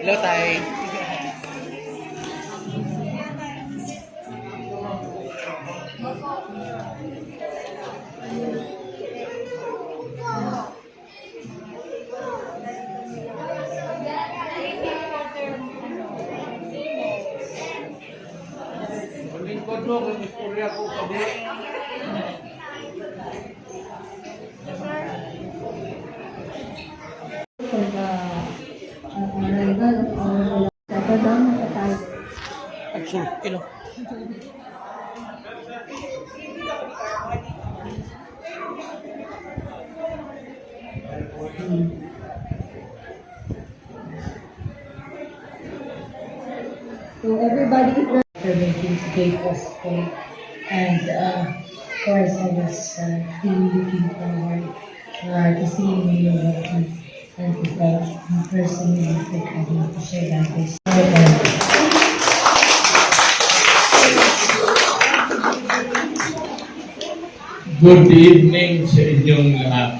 Hello, Tay. Lingkod mo, kung istorya ko sa buhay. For the arrival of our Sabadang Patay. Actually, ilo. So everybody is very making today possible. And of course, I was really looking forward to seeing you and to thank you personally for coming to share that with us. Good evening sa inyong lahat.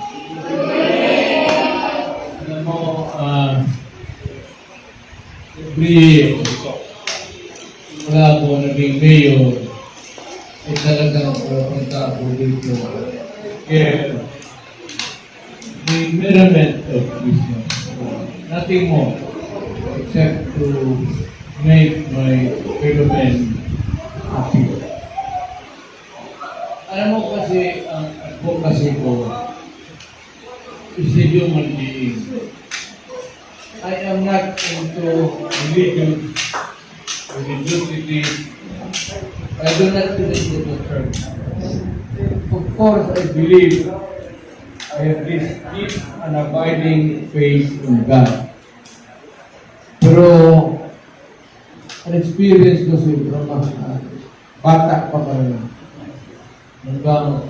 Alam mo, every wala ako naging mayor, ay talagang pupunta ako dito. Kaya, the merriment of Christmas. Nothing more except to make my fellow men happy. Alam mo kasi, ang advocacy ko is a human being. I am not into religion, religiosity. I do not believe in the church. Of course, I believe I have this deep and abiding faith in God. Pero, an experience ko siguro bata pa rin. Hanggang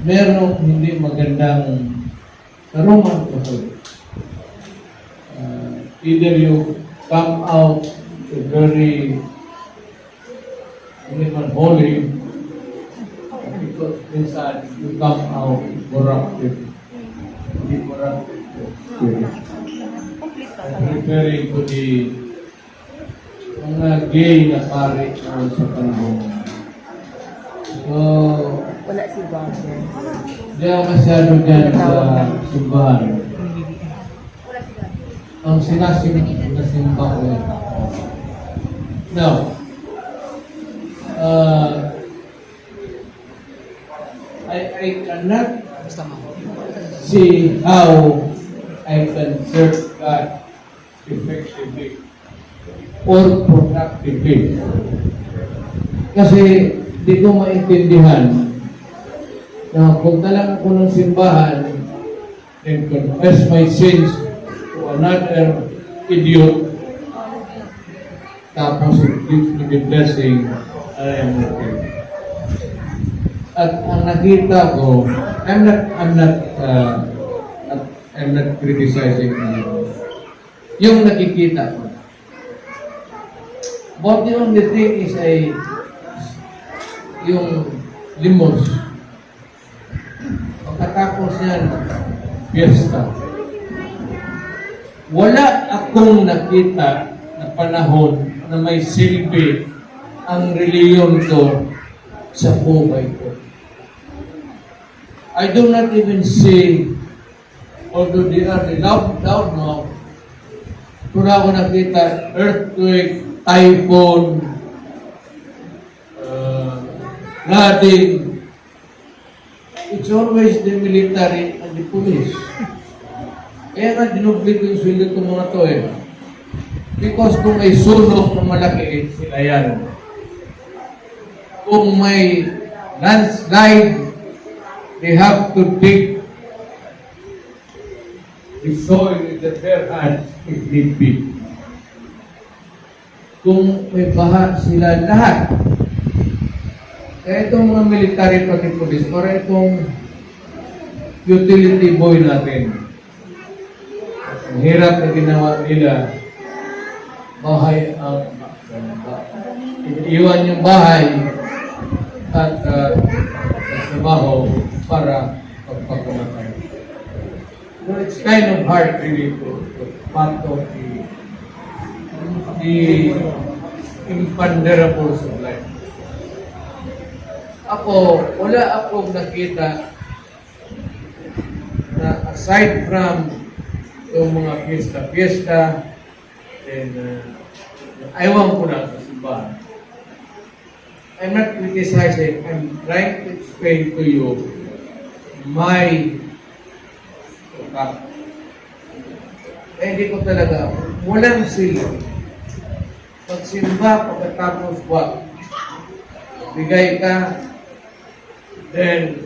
merong hindi magandang karuman ko. Either you come out very hindi man holy, because inside you come out corrupted. Hindi corrupted spirit. I'm referring to the mga gay na pare sa panahon. So, Wala si Roger. di ako masyado dyan sa simbahan. Ang sinasimba ko yan. Now, I cannot see how I can serve God effectively or productively. Kasi di ko maintindihan na kung talagang ako ng simbahan and confess my sins to another idiot, tapos it gives me the blessing, I am okay. At ang nakita ko, I'm not criticizing anyone. Yung nakikita ko. But the only thing is yung limos. Pagkatapos yan, fiesta. Wala akong nakita na panahon na may silbi ang reliyon ko sa buhay ko. I do not even see, although they are loud now, kung ako nakita, earthquake, typhoon, flooding, it's always the military and the police. Kaya nga dinubli ko yung sweldo ng mga to eh. Because kung may sunog na malaki, sila yan. Kung may landslide, they have to dig the soil with their hands if need be. Kung may baha, sila lahat. Kaya itong mga military pati police, para itong utility boy natin. Ang hirap na ginawa nila, bahay ang iwan yung bahay at trabaho para pagpapalakan. So it's kind of hard really to part of the imponderables of life. Ako, wala akong nakita na aside from yung mga fiesta, then ayaw ko na sa simbahan. I'm not criticizing, I'm trying to explain to you my hindi ko talaga, walang sila. Pagsimba, pagkatapos what? Bigay ka, then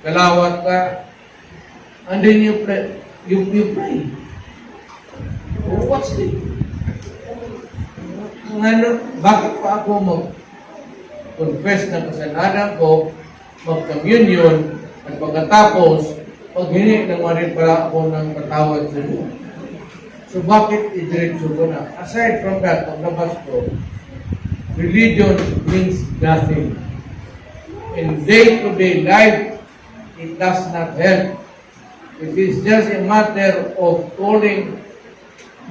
kalawat ka, and then you pray. What's it? Bakit pa ako mag-confess na kasalanan ko, mag-communion, at pagkatapos, pag hindi naman rin pala ako ng patawad sa Diyos. So bakit i-diretso ko na? Aside from that, paglabas ko, religion means nothing. In day-to-day life, it does not help. It is just a matter of calling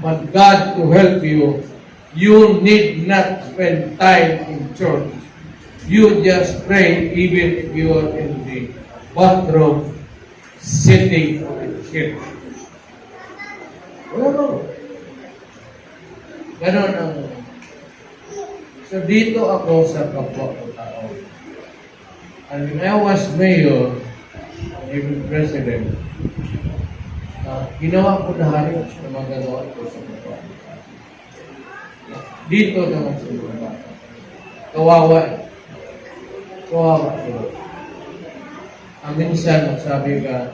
on God to help you. You need not spend time in church. You just pray even if you are in the bathroom sitting on a chair. Oh, ganon ang... So dito ako sa kapwa ko tao. And when I was mayor, even president, ginawa ko na halos na magagawa ko sa kapwa. Dito naman sa mga bata. Kawawa. Kawawa sila. Minsan, sabi ka,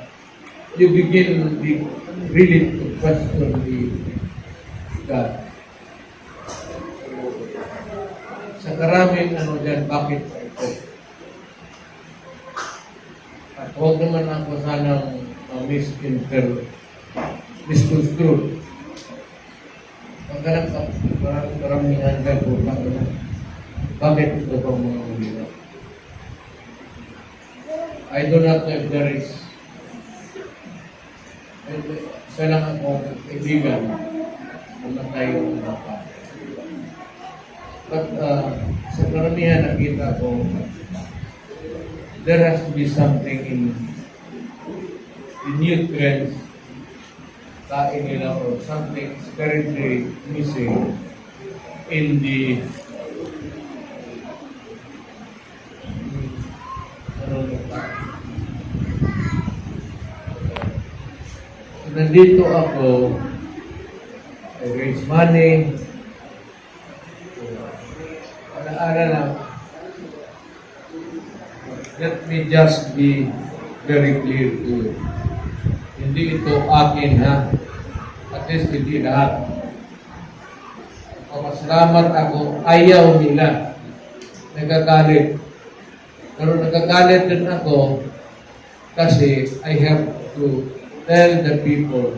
you begin really to question the God. Sa karaming dyan, bakit ito? At huwag naman ako sanang misconstrue. Pagkarang karamihan ka po, bakit ito pang mga ulila? I do not know if there is isa lang akong kaibigan pumatay yung bata. But sa karamihan nakita ko, there has to be something in the nutrients kain nila or something spiritually missing in the nandito ako, I raise money, alaala lang. Let me just be very clear to you. Hindi ito akin ha. At least hindi lahat. Pasalamat ako, ayaw nila. Nagagalit. Pero nagagalit din ako kasi I have to tell the people,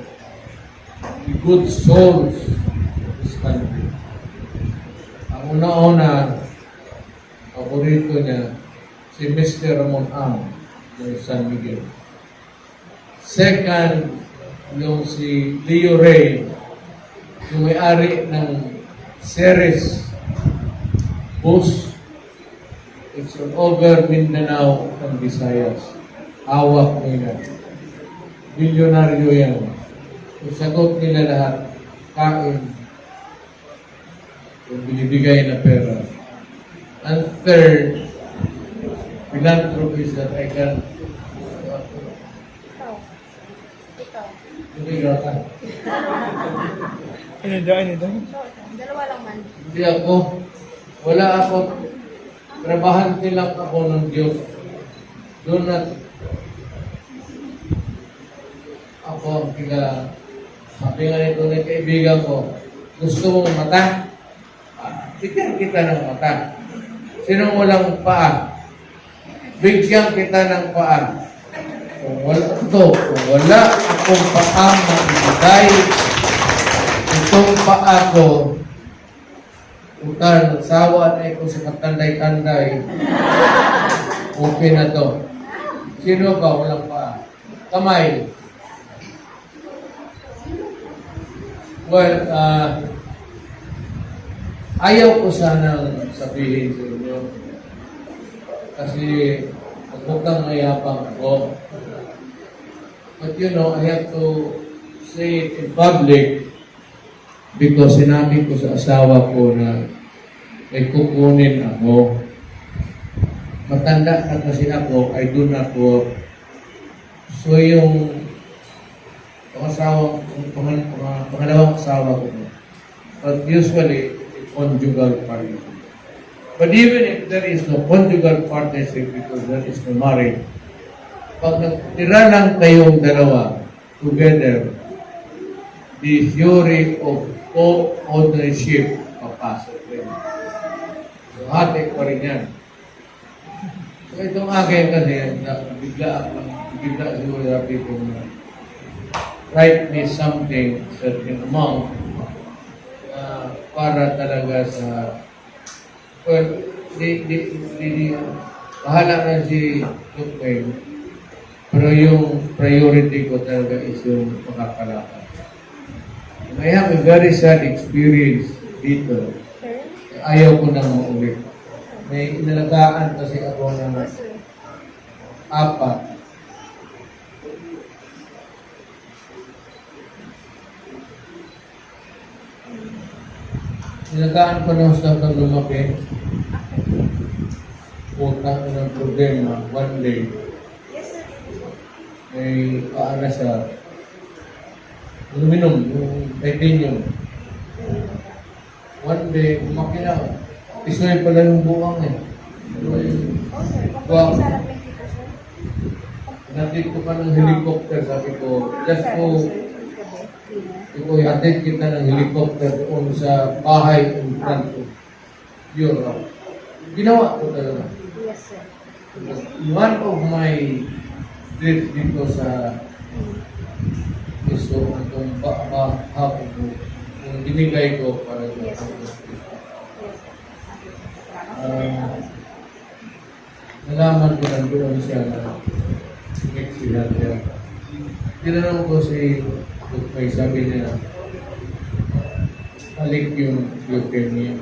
the good souls of this country. Ang una-una, paborito niya, si Mr. Ramon Am ng San Miguel. Second, yung si Leo Ray, yung may-ari ng Ceres bus. It's all over Mindanao and Visayas. Hawak nila. Bilyonaryo yan. Kung sagot nila lahat, kain. Kung binibigay na pera. And third, philanthropist that I can hindi ka. Ano daw? Dalawa lang man. Hindi ako. Wala ako. Trabahante lang ako ng Diyos. Doon na ako ang sabi nga nito ng kaibigan ko, gusto mong mata? Bigyan kita ng mata. Sinong walang paa? Bigyan kita ng paa. Kung wala akong paa maibigay, itong paa ko, utan, sawa na ito sa katanday-tanday, okay na to. Sino ba walang paa? Kamay. Well, ayaw ko sanang sabihin sa inyo kasi mukhang mayapang ako. But you know, I have to say it in public because sinabi ko sa asawa ko na may kukunin ako. Matanda na kasi ako, I do not work. So yung pangalawang asawa ko, but usually, conjugal partnership. But even if there is no conjugal partnership because there is no marriage, pag nagtira lang kayong dalawa together, the theory of co-ownership papasok rin. So, hati pa rin yan. So, itong akin kasi, bigla siguro sabi ko na write me something, certain amount, para talaga sa, well, bahala na si Lupeng, pero yung priority ko talaga is yung makakalakad. I have a very sad experience dito. Ayaw ko nang maulit. May inalagaan kasi ako ng 4. Nilagaan ko ng gusto kang lumaki. Utang ko ng problema. One day, may paana sa aluminum, yung titanium. One day, lumaki na. Isoy pala yung buwang eh. Wow. Natid ko pa ng helicopter, sabi ko, just ko, ito, hatid kita ng helicopter doon sa bahay in front of Europe. Ginawa ko talaga. Yes, sir. One of my trips dito sa iso, itong hapon ko, yung binigay ko para sa nalaman ko na doon siya na sila siya. Tinanong ko si Lupay, sabi niya, balik yung leukemia.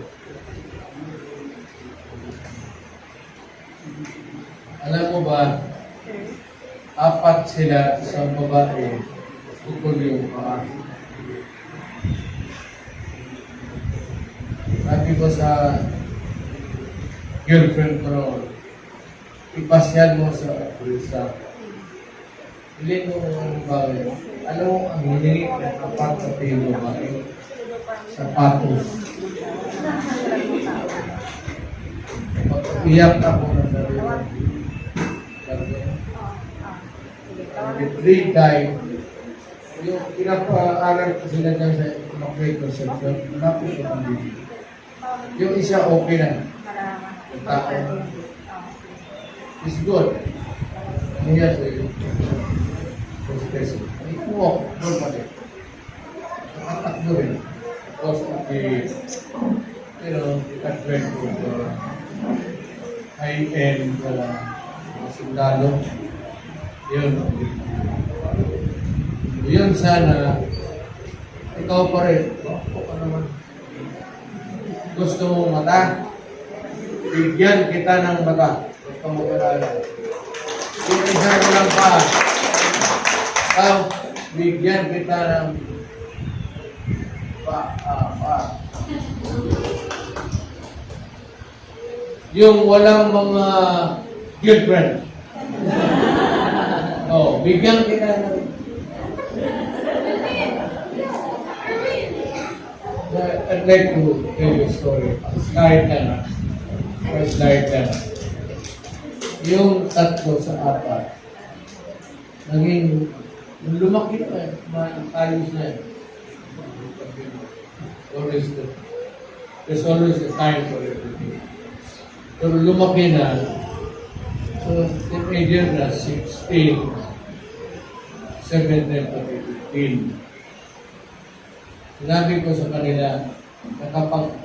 Alam mo ba, 4 sila sa babae, bukod yung paa. Sabi ko sa girlfriend ko noon, ipasyal mo sa bulsa. Hindi mo bagay. Alam mo, ang hiningi ng 4 sa tayo babae, sapatos. Iyak ako na sarili. The 3 died. Yung pinapaaral ko sila dyan sa Immaculate Conception, malapit ko ang bibig. Yung isa okay na. Yung tao. It's good. Yes, special. Ito mo, doon pa rin. Nakatakbo rin. Because of the, you know, the advent of high-end sundalo. Yun. Yun sana, ikaw pa rin. Ako pa naman. Gusto mo mata? Bigyan kita ng mata. Gusto mo karala. Yung isa ko lang pa. Ikaw, bigyan kita ng pa. Yung walang mga girlfriend. Oh, bigyan kita ng I'd like to tell you a story. Slide na na. Slide na na. Yung 3 sa 4, naging lumaki na ayos na yun. There's always a time for everything. Pero lumaki na. So, teenager na 16, 17 to 15. Sinabi ko sa kanila, nakapag,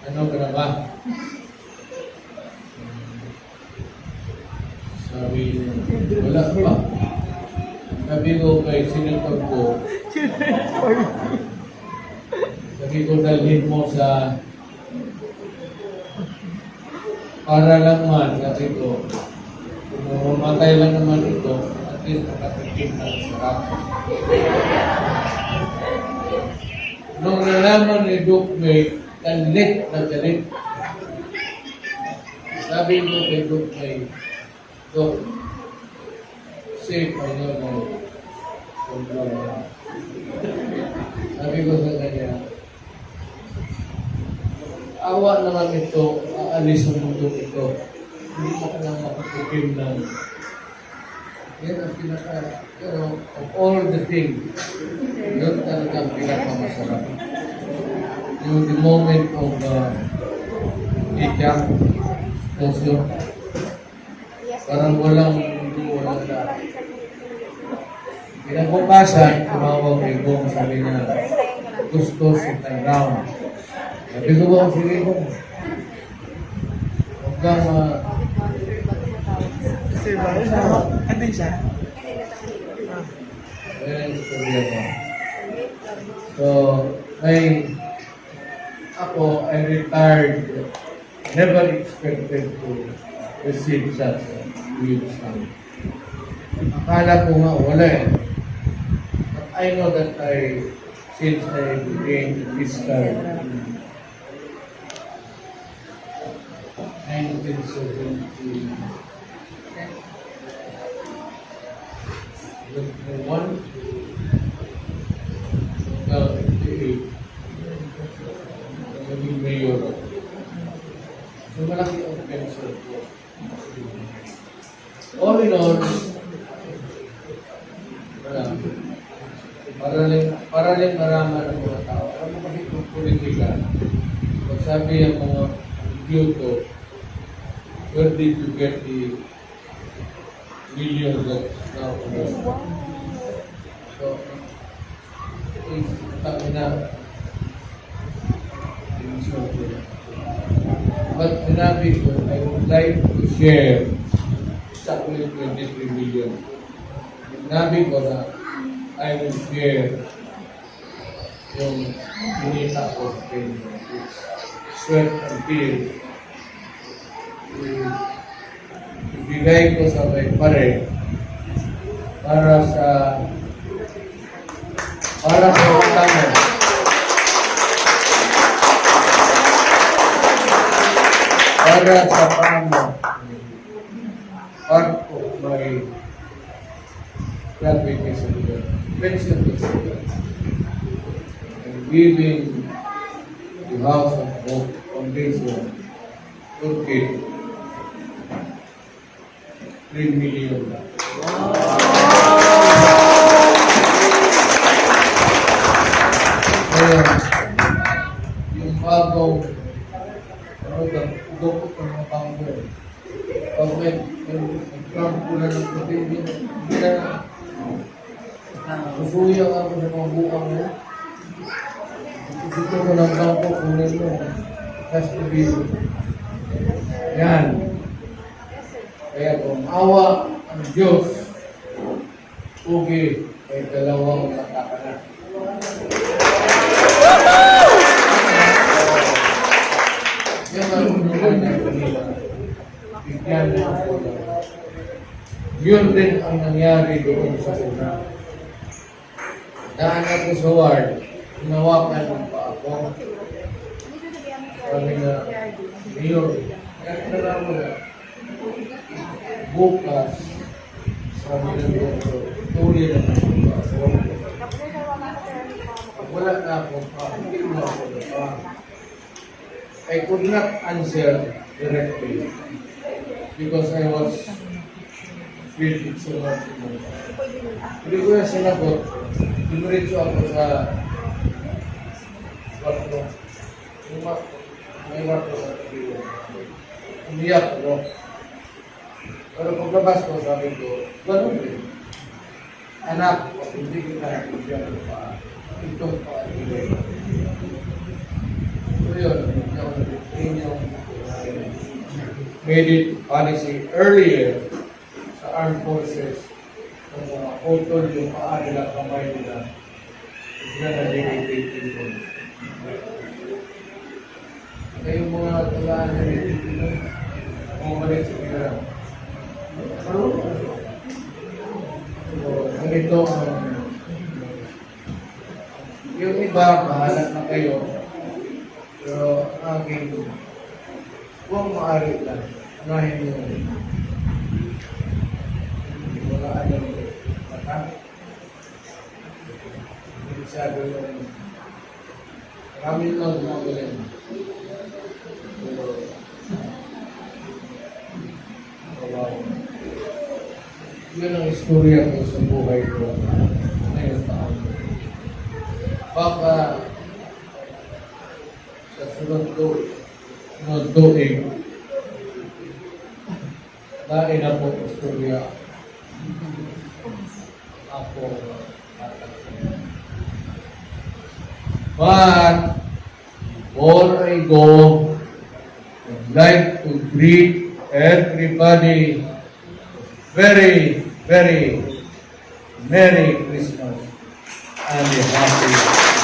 ano ka na ba? Sabi, wala pa. Sabi ko kay sinipag ko, Sabi ko, dalhin mo sa para lang man, sabi ko, kung mamatay lang naman ito, at least makatikim ng sarap. Nung nalaman ni Duke May, galit na galit. Sabi ko kay Duke May, Dok, safe ano na kontrol. Sabi ko sa kanya, awa naman ito, aalis ang mundo ito. Hindi mo ka lang makatikim ng yan ang pinaka, of all the things, yun talaga ang pinakamasarap. Yung the moment of iyak, tasyo, parang walang lahat. Pinabukasan, tumawag kay Gong, sabi niya, gusto sit and round. Sabi ko ba, sige Gong, huwag kang Andun siya. ayan ang istorya ko. So, I retired, never expected to receive such a huge sum. Akala ko nga wala eh. But I know that since I became fiscal in 1971, naging mayor ako. So malaki ang pension ko. All in all, para rin maraman ng mga tao. Alam mo kasi kung politika, pag sabi ang mga idiyoto, where did you get the millions that now so, kami na but sinabi ko, I would like to share sa 23 million. Sinabi ko na I will share yung pinita ko sa pension, sweat and tears. Ibigay ko sa may pare para sa utang. Para sa part of my gratification, pension and giving the House of Hope Foundation Turkey 3 million. Kaya, yung bagong dukot ng mga panggo. Pag may nagkampulan ng puti, hindi na susuya ako sa mga bukang mo. Dito ko ng bangko, kunin mo. Has to be. Yan. Kaya kung awa ang Diyos, ugi ay dalawang matakanan. Yan ang unuhan ng kanila. Bigyan ng ako. Yun din ang nangyari doon sa una. Daan ako sa ward, hinawakan ng pa ako. Sabi na, Mayor, kaya mo na, bukas, sabi na doktor, tuloy na ako. Wala na ako pa, hindi mo ako na pa. I could not answer directly because I was feeling so much. Hindi ko na sinagot, dinuritso ako sa warto. May warto sa tabi. Umiyak ako. Pero paglabas ko, sabi ko, ganun rin. Anak, hindi kita nakikita pa. Itong pa-ibig. So yun, yung made it policy earlier sa armed forces kung mga putol yung paa nila, kamay nila, Sila na dedicated ko. Kayong mga talaan na dedicated, bumalik sa pila. So, ganito, yung iba, bahala na kayo. Pero ang aking huwag maaari lang. Unahin mo. Wala ano. Mata. Masyado yung maraming lang gumagaling. Pero wow. Yun ang istorya ko sa buhay ko ngayon taon. Baka sa sunod tuig, dahil na po istorya ako tatakbo. But before I go, I'd like to greet everybody very, very Merry Christmas and a Happy